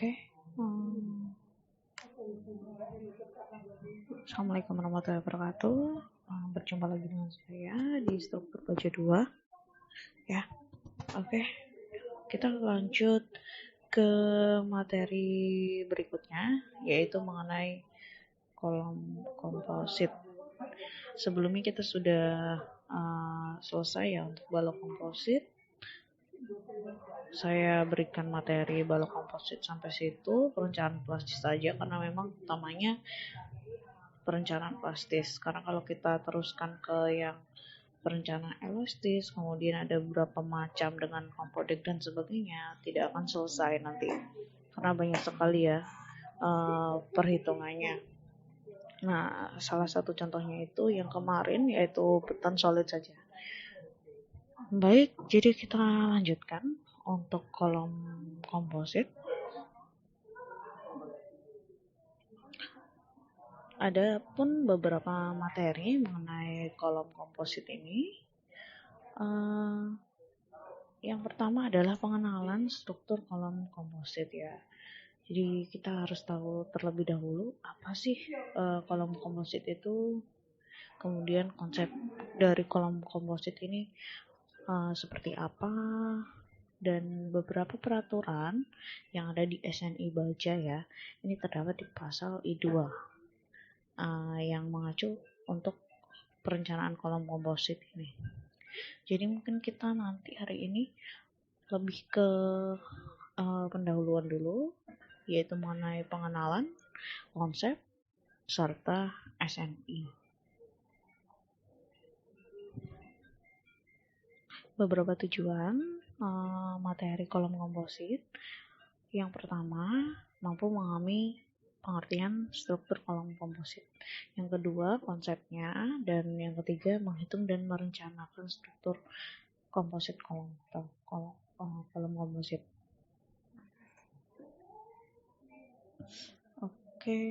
Oke. Assalamualaikum warahmatullahi wabarakatuh. Berjumpa lagi dengan saya di struktur baca 2. Ya. Oke. Kita lanjut ke materi berikutnya, yaitu mengenai kolom komposit. Sebelumnya kita sudah selesai ya untuk balok komposit. Saya berikan materi balok komposit sampai situ, perencanaan plastis saja karena memang utamanya perencanaan plastis. Karena kalau kita teruskan ke yang perencanaan elastis, kemudian ada beberapa macam dengan kompodik dan sebagainya, tidak akan selesai nanti karena banyak sekali ya perhitungannya. Nah, salah satu contohnya itu yang kemarin yaitu beton solid saja. Baik, jadi kita lanjutkan untuk kolom komposit. Ada pun beberapa materi mengenai kolom komposit ini. Yang pertama adalah pengenalan struktur kolom komposit ya. Jadi kita harus tahu terlebih dahulu apa sih kolom komposit itu, kemudian konsep dari kolom komposit ini seperti apa, dan beberapa peraturan yang ada di SNI Baja ya. Ini terdapat di pasal I2 yang mengacu untuk perencanaan kolom komposit ini. Jadi mungkin kita nanti hari ini lebih ke pendahuluan dulu, yaitu mengenai pengenalan, konsep, serta SNI. Beberapa tujuan materi kolom komposit. Yang pertama, mampu memahami pengertian struktur kolom komposit. Yang kedua, konsepnya. Dan yang ketiga, menghitung dan merencanakan struktur komposit kolom komposit. Oke.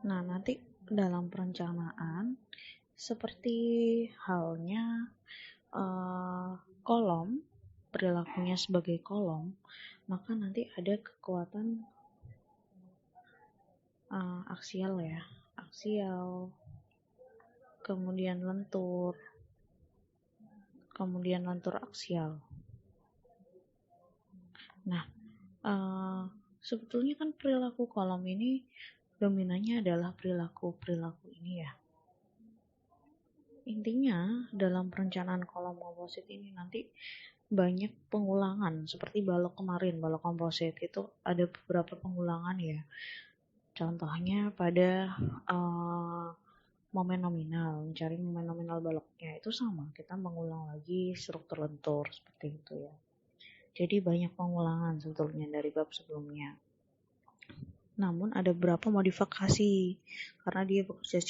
Nah, nanti dalam perencanaan seperti halnya kolom, perilakunya sebagai kolom, maka nanti ada kekuatan aksial ya, kemudian lentur aksial. Nah, sebetulnya kan perilaku kolom ini dominannya adalah perilaku ini ya. Intinya dalam perencanaan kolom komposit ini nanti banyak pengulangan, seperti balok kemarin, balok komposit itu ada beberapa pengulangan ya. Contohnya pada momen nominal, mencari momen nominal baloknya itu sama, kita mengulang lagi struktur lentur seperti itu ya. Jadi banyak pengulangan sebetulnya dari bab sebelumnya. Namun ada beberapa modifikasi karena dia bekerja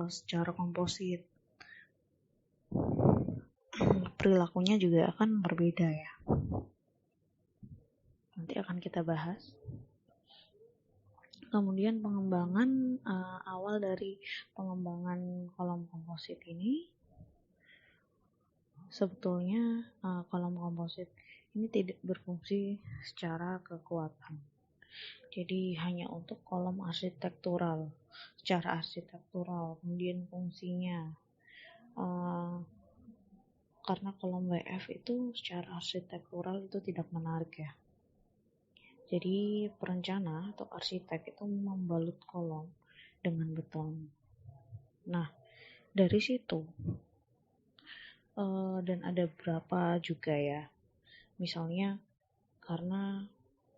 secara komposit. Perilakunya juga akan berbeda ya. Nanti akan kita bahas. Kemudian pengembangan awal dari pengembangan kolom komposit ini, sebetulnya kolom komposit ini tidak berfungsi secara kekuatan. Jadi hanya untuk kolom arsitektural, secara arsitektural. Kemudian fungsinya, karena kolom WF itu secara arsitektural itu tidak menarik ya. Jadi perencana atau arsitek itu membalut kolom dengan beton. Nah, dari situ dan ada beberapa juga ya. Misalnya karena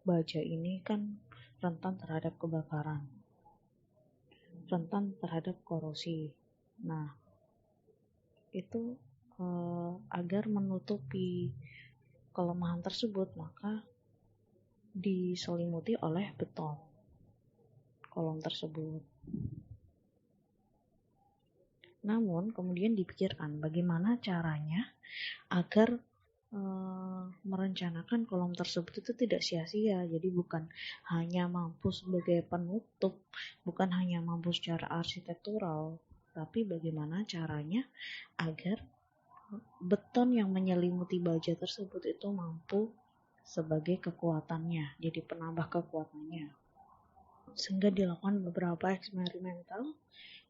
baja ini kan rentan terhadap kebakaran, rentan terhadap korosi. Nah, itu agar menutupi kelemahan tersebut, maka diselimuti oleh beton kolom tersebut. Namun kemudian dipikirkan bagaimana caranya agar merencanakan kolom tersebut itu tidak sia-sia. Jadi bukan hanya mampu sebagai penutup, bukan hanya mampu secara arsitektural, tapi bagaimana caranya agar beton yang menyelimuti baja tersebut itu mampu sebagai kekuatannya, jadi penambah kekuatannya. Sehingga dilakukan beberapa eksperimental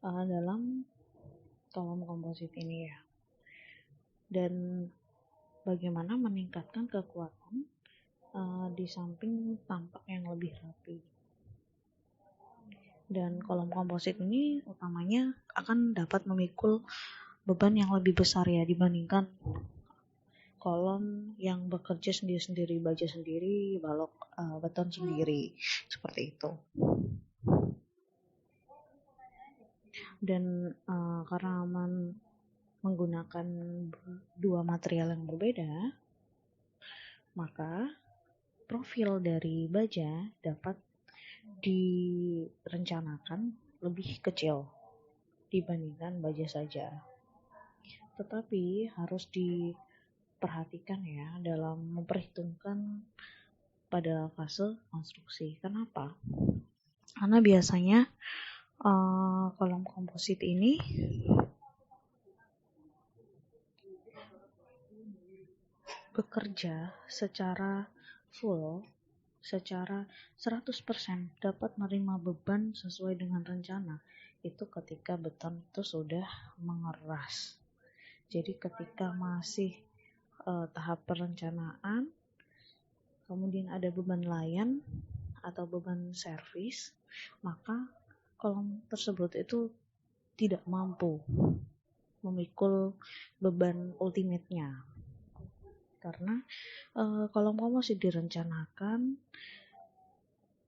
dalam kolom komposit ini ya. Dan bagaimana meningkatkan kekuatan di samping tampak yang lebih rapi. Dan kolom komposit ini utamanya akan dapat memikul beban yang lebih besar ya dibandingkan kolom yang bekerja sendiri-sendiri, baja sendiri, balok beton sendiri, seperti itu. Dan karena menggunakan dua material yang berbeda, maka profil dari baja dapat direncanakan lebih kecil dibandingkan baja saja. Tetapi harus diperhatikan ya dalam memperhitungkan pada fase konstruksi. Kenapa? Karena biasanya kolom komposit ini bekerja secara full, secara 100% dapat menerima beban sesuai dengan rencana itu ketika beton itu sudah mengeras. Jadi ketika masih tahap perencanaan, kemudian ada beban layan atau beban servis, maka kolom tersebut itu tidak mampu memikul beban ultimate-nya. Karena kolom komposit direncanakan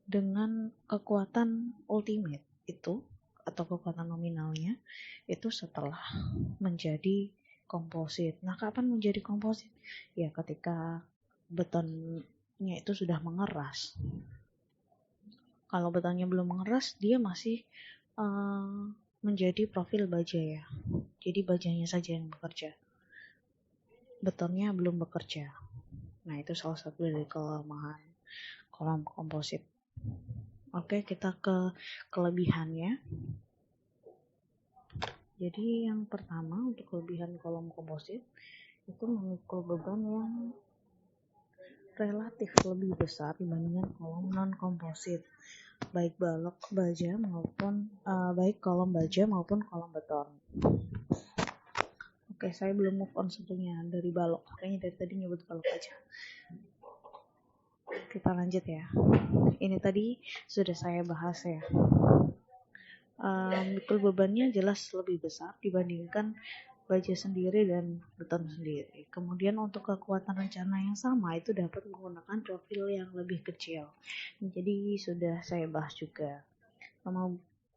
dengan kekuatan ultimate itu atau kekuatan nominalnya itu setelah menjadi komposit. Nah, kapan menjadi komposit? Ya, ketika betonnya itu sudah mengeras. Kalau betonnya belum mengeras, dia masih menjadi profil baja ya. Jadi bajanya saja yang bekerja. Betonnya belum bekerja. Nah, itu salah satu dari kelemahan kolom komposit. Oke, kita ke kelebihannya. Jadi yang pertama untuk kelebihan kolom komposit itu memikul beban yang relatif lebih besar dibandingkan kolom non komposit, baik balok baja maupun baik kolom baja maupun kolom beton. Oke, saya belum move on sebetulnya dari balok. Kayaknya dari tadi nyebut balok aja. Kita lanjut ya. Ini tadi sudah saya bahas ya. Mikul bebannya jelas lebih besar dibandingkan baja sendiri dan beton sendiri. Kemudian untuk kekuatan rencana yang sama itu dapat menggunakan profil yang lebih kecil. Jadi sudah saya bahas juga.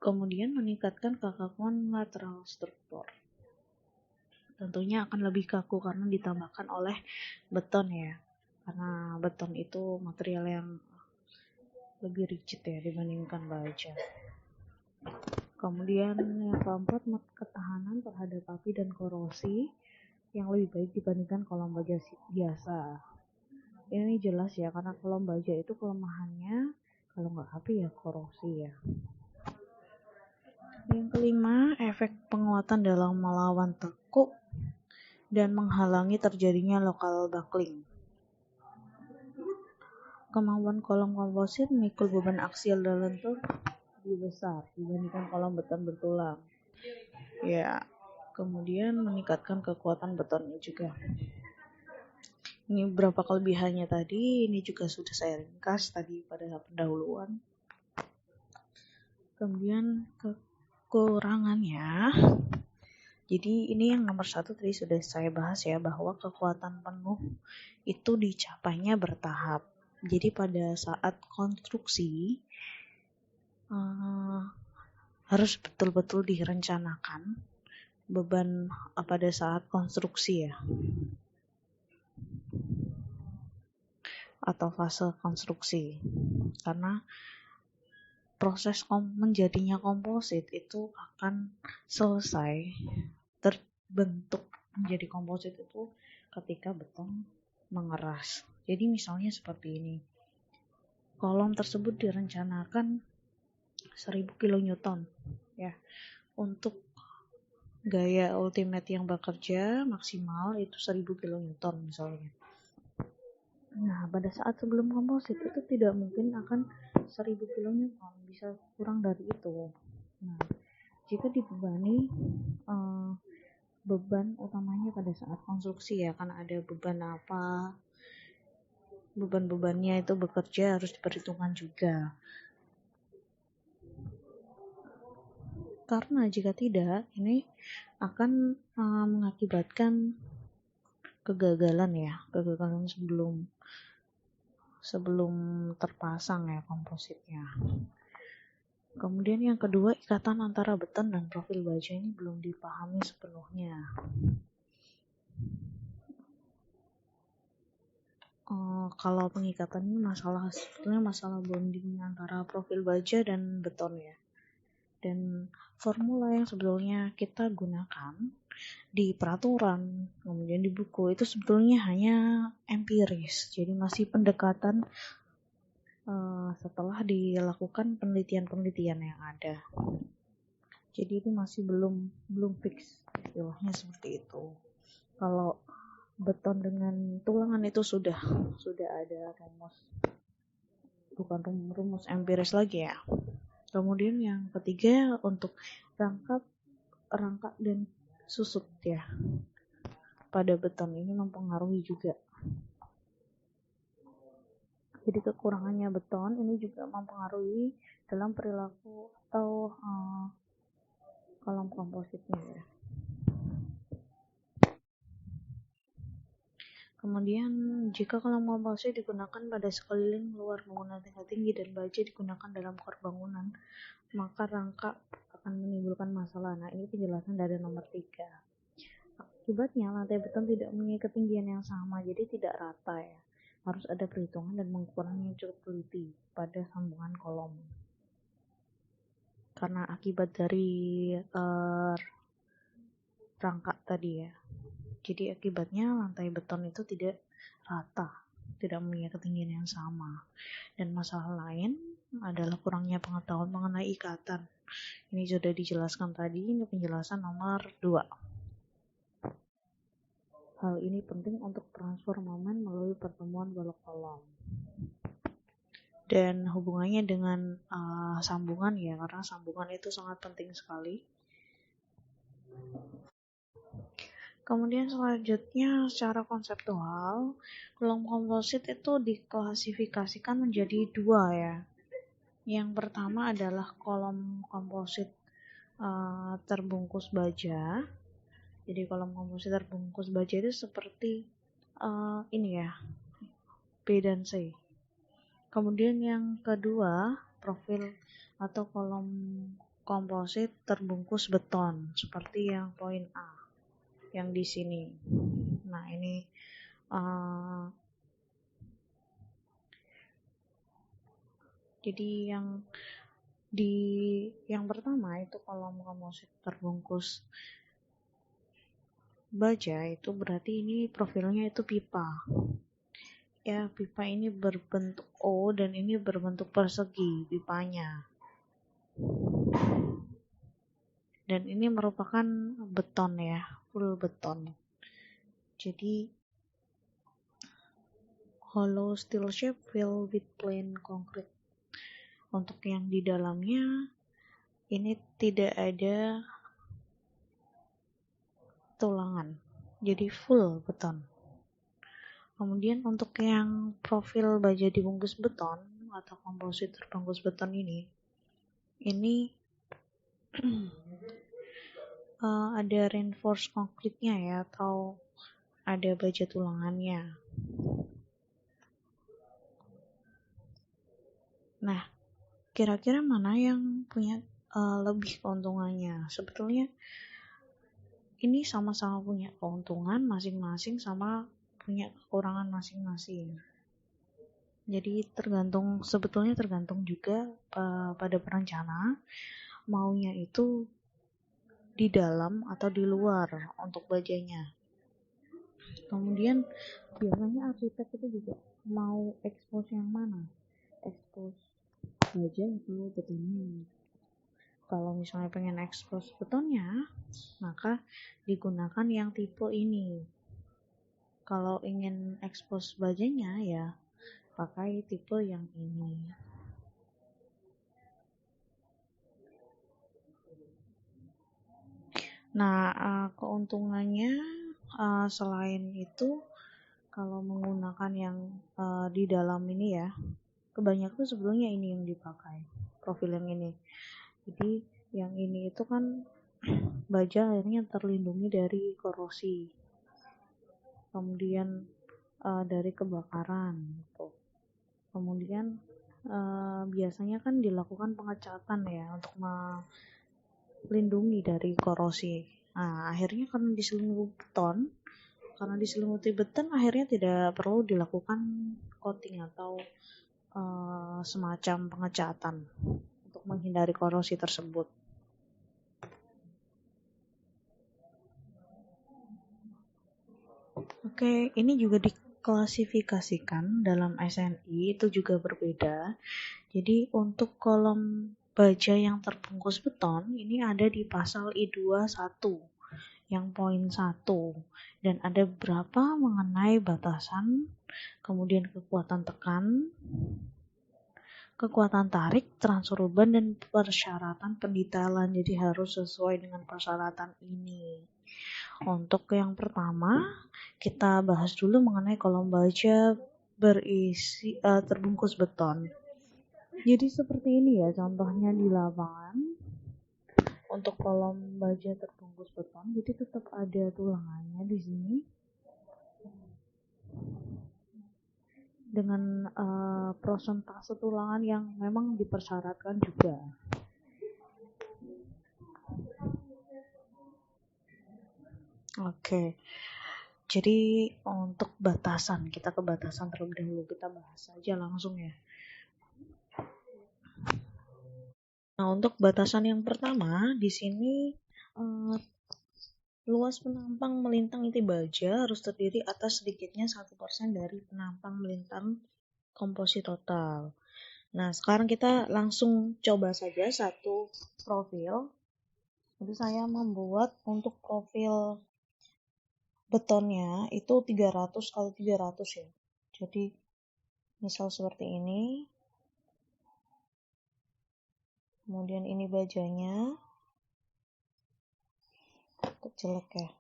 Kemudian meningkatkan kekakuan lateral struktur. Tentunya akan lebih kaku karena ditambahkan oleh beton ya. Karena beton itu material yang lebih rigid ya dibandingkan baja. Kemudian yang keempat, ketahanan terhadap api dan korosi yang lebih baik dibandingkan kolom baja biasa. Ini jelas ya, karena kolom baja itu kelemahannya kalau nggak api ya korosi ya. Yang kelima, efek penguatan dalam melawan tekuk dan menghalangi terjadinya local buckling. Kemampuan kolom komposit memikul beban aksial dan lentur lebih besar dibandingkan kolom beton bertulang. Ya, kemudian meningkatkan kekuatan betonnya juga. Ini beberapa kelebihannya tadi, ini juga sudah saya ringkas tadi pada pendahuluan. Kemudian kekurangannya. Jadi ini yang nomor 1 tadi sudah saya bahas ya, bahwa kekuatan penuh itu dicapainya bertahap. Jadi pada saat konstruksi harus betul-betul direncanakan beban pada saat konstruksi ya, atau fase konstruksi. Karena proses menjadinya komposit itu akan selesai terbentuk menjadi komposit itu ketika beton mengeras. Jadi misalnya seperti ini. Kolom tersebut direncanakan 1000 kN ya untuk gaya ultimate yang bekerja maksimal itu 1000 kN misalnya. Nah, pada saat sebelum komposit itu tidak mungkin akan 1000 kN, bisa kurang dari itu. Nah, jika dibebani beban utamanya pada saat konstruksi ya, karena ada beban beban-bebannya itu bekerja harus diperhitungkan juga. Karena jika tidak, ini akan mengakibatkan kegagalan sebelum terpasang ya kompositnya. Kemudian yang kedua, ikatan antara beton dan profil baja ini belum dipahami sepenuhnya. Kalau pengikatan ini sebetulnya masalah bonding antara profil baja dan beton ya. Dan formula yang sebetulnya kita gunakan di peraturan, kemudian di buku itu sebetulnya hanya empiris. Jadi masih pendekatan setelah dilakukan penelitian-penelitian yang ada. Jadi itu masih belum fix istilahnya seperti itu. Kalau beton dengan tulangan itu sudah ada rumus, bukan rumus empiris lagi ya. Kemudian yang ketiga untuk rangka dan susut ya pada beton ini mempengaruhi juga. Jadi kekurangannya beton ini juga mempengaruhi dalam perilaku atau kolom kompositnya ya. Kemudian jika kolom komposit digunakan pada sekeliling luar bangunan tingkat tinggi dan baja digunakan dalam core bangunan, maka rangka akan menimbulkan masalah. Nah, ini penjelasan dari nomor 3. Akibatnya lantai beton tidak mempunyai ketinggian yang sama, jadi tidak rata ya. Harus ada perhitungan dan pengukuran yang cukup teliti pada sambungan kolom. Karena akibat dari rangka tadi ya. Jadi akibatnya lantai beton itu tidak rata, tidak mempunyai ketinggian yang sama. Dan masalah lain adalah kurangnya pengetahuan mengenai ikatan. Ini sudah dijelaskan tadi, ini penjelasan nomor 2. Hal ini penting untuk transfer momen melalui pertemuan balok kolom. Dan hubungannya dengan sambungan ya, karena sambungan itu sangat penting sekali. Kemudian selanjutnya secara konseptual, kolom komposit itu diklasifikasikan menjadi 2 ya. Yang pertama adalah kolom komposit terbungkus baja. Jadi kolom komposit terbungkus baja itu seperti ini ya, B dan C. Kemudian yang kedua, profil atau kolom komposit terbungkus beton seperti yang poin A yang di sini. Nah, ini jadi yang pertama itu kolom komposit terbungkus baja itu berarti ini profilnya itu pipa. Ya, pipa ini berbentuk O dan ini berbentuk persegi pipanya. Dan ini merupakan beton ya, full beton. Jadi hollow steel shape filled with plain concrete. Untuk yang di dalamnya ini tidak ada tulangan, jadi full beton. Kemudian untuk yang profil baja dibungkus beton atau komposit terbungkus beton ini ada reinforced konkritnya ya, atau ada baja tulangannya. Nah, kira-kira mana yang punya lebih keuntungannya? Sebetulnya ini sama-sama punya keuntungan masing-masing, sama punya kekurangan masing-masing. Jadi sebetulnya tergantung juga pada perencana maunya itu di dalam atau di luar untuk bajanya. Kemudian biasanya arsitek itu juga mau expose yang mana? Expose baja atau betonnya. Kalau misalnya pengen expose betonnya, maka digunakan yang tipe ini. Kalau ingin expose bajanya ya pakai tipe yang ini. Nah, keuntungannya selain itu, kalau menggunakan yang di dalam ini ya, kebanyakan tuh sebelumnya ini yang dipakai, profil yang ini. Jadi yang ini itu kan baja akhirnya terlindungi dari korosi, kemudian dari kebakaran gitu. Kemudian biasanya kan dilakukan pengecatan ya untuk melindungi dari korosi. Nah, akhirnya karena diselimuti beton akhirnya tidak perlu dilakukan coating atau semacam pengecatan untuk menghindari korosi tersebut. Oke, ini juga diklasifikasikan dalam SNI, itu juga berbeda. Jadi untuk kolom baja yang terbungkus beton ini ada di pasal I21 yang poin 1, dan ada beberapa mengenai batasan, kemudian kekuatan tekan, kekuatan tarik, transfer beban, dan persyaratan pendetailan. Jadi harus sesuai dengan persyaratan ini. Untuk yang pertama, kita bahas dulu mengenai kolom baja berisi terbungkus beton. Jadi seperti ini ya contohnya di lapangan. Untuk kolom baja terbungkus beton, jadi tetap ada tulangannya di sini. Dengan prosentase tulangan yang memang dipersyaratkan juga. Oke. Jadi untuk batasan, kita ke batasan terlebih dahulu, kita bahas saja langsung ya. Nah, untuk batasan yang pertama di sini luas penampang melintang inti baja harus terdiri atas sedikitnya 1% dari penampang melintang komposit total. Nah, sekarang kita langsung coba saja satu profil. Jadi saya membuat untuk profil betonnya itu 300 kali 300 ya. Jadi misal seperti ini. Kemudian ini bajanya. Jelek ya.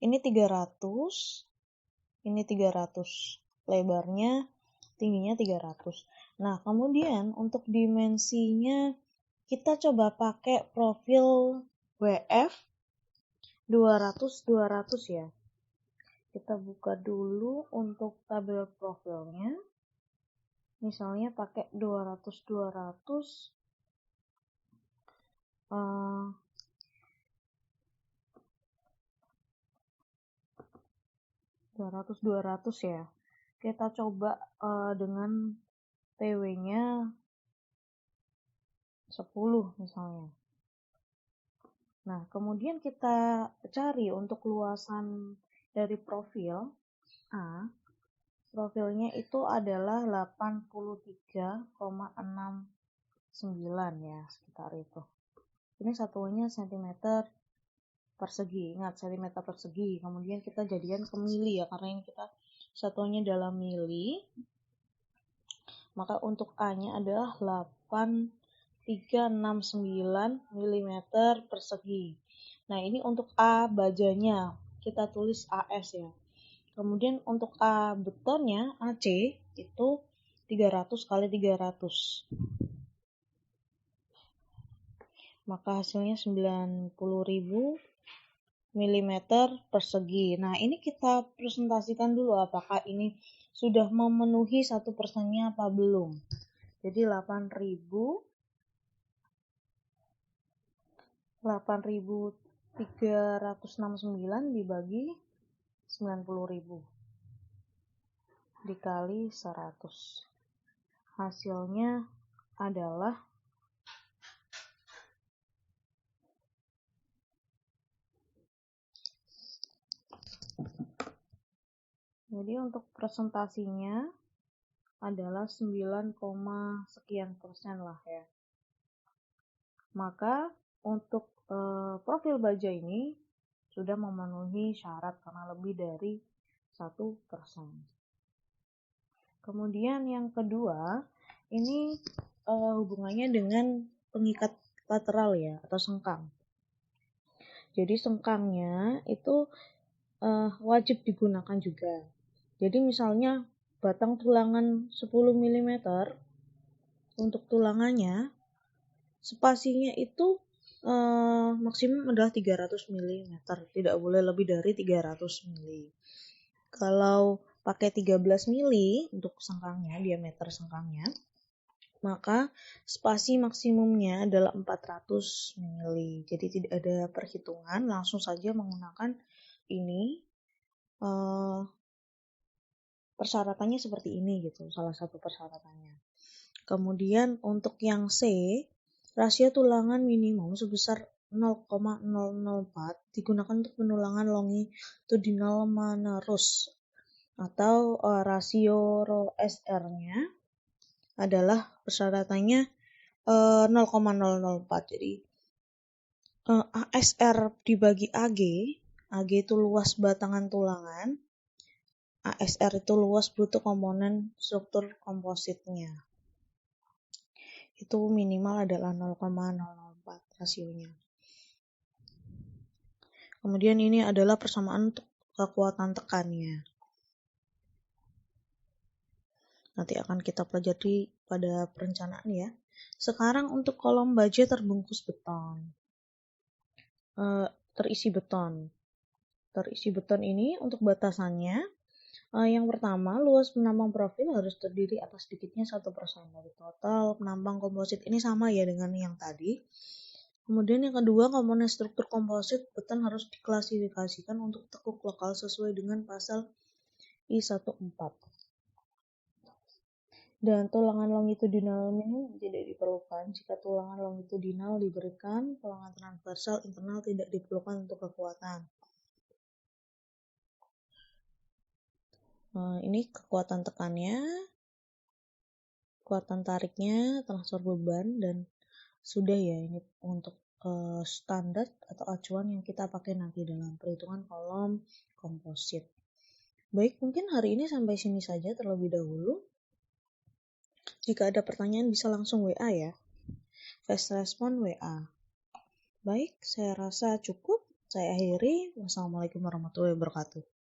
Ini 300. Ini 300. Lebarnya, tingginya 300. Nah, kemudian untuk dimensinya kita coba pakai profil WF 200-200 ya. Kita buka dulu untuk tabel profilnya. Misalnya pakai 200-200. 200-200 ya. Kita coba dengan TW-nya 10 misalnya. Nah, kemudian kita cari untuk luasan dari profil A. Profilnya itu adalah 83,69 ya, sekitar itu. Ini satuannya cm persegi. Ingat, cm persegi. Kemudian kita jadikan ke mili ya, karena ini kita satuannya dalam mili. Maka untuk A-nya adalah 8369 mm persegi. Nah, ini untuk A bajanya. Kita tulis AS ya. Kemudian untuk A betonnya, AC, itu 300 kali 300. Maka hasilnya 90.000 mm persegi. Nah, ini kita presentasikan dulu apakah ini sudah memenuhi 1%-nya apa belum. Jadi 8.369 dibagi 90.000 dikali 100. Hasilnya adalah jadi untuk presentasinya adalah 9, sekian persen lah ya. maka untuk profil baja ini sudah memenuhi syarat karena lebih dari 1%. Kemudian yang kedua, ini hubungannya dengan pengikat lateral ya, atau sengkang. Jadi sengkangnya itu wajib digunakan juga. Jadi misalnya batang tulangan 10 mm untuk tulangannya, spasinya itu maksimum adalah 300 mm, tidak boleh lebih dari 300 mm. Kalau pakai 13 mm untuk sengkangnya, diameter sengkangnya, maka spasi maksimumnya adalah 400 mm. Jadi tidak ada perhitungan, langsung saja menggunakan ini. Persyaratannya seperti ini gitu, salah satu persyaratannya. Kemudian untuk yang C, rasio tulangan minimum sebesar 0,004 digunakan untuk penulangan longitudinal manerus, atau rasio SR-nya adalah persyaratannya 0,004. Jadi ASR dibagi AG itu luas batangan tulangan, ASR itu luas bruto komponen struktur kompositnya. Itu minimal adalah 0,004 rasionya. Kemudian ini adalah persamaan untuk kekuatan tekannya. Nanti akan kita pelajari pada perencanaan ya. Sekarang untuk kolom baja terbungkus beton. Terisi beton. Terisi beton ini untuk batasannya, yang pertama, luas penambang profil harus terdiri atas sedikitnya 1% dari total penambang komposit. Ini sama ya dengan yang tadi. Kemudian yang kedua, komponen struktur komposit beton harus diklasifikasikan untuk tekuk lokal sesuai dengan pasal I14. Dan tulangan longitudinal minimum tidak diperlukan. Jika tulangan longitudinal diberikan, tulangan transversal internal tidak diperlukan untuk kekuatan. Ini kekuatan tekannya, kekuatan tariknya, transfer beban, dan sudah ya ini untuk standar atau acuan yang kita pakai nanti dalam perhitungan kolom komposit. Baik, mungkin hari ini sampai sini saja terlebih dahulu. Jika ada pertanyaan bisa langsung WA ya. Fast respon WA. Baik, saya rasa cukup. Saya akhiri. Wassalamualaikum warahmatullahi wabarakatuh.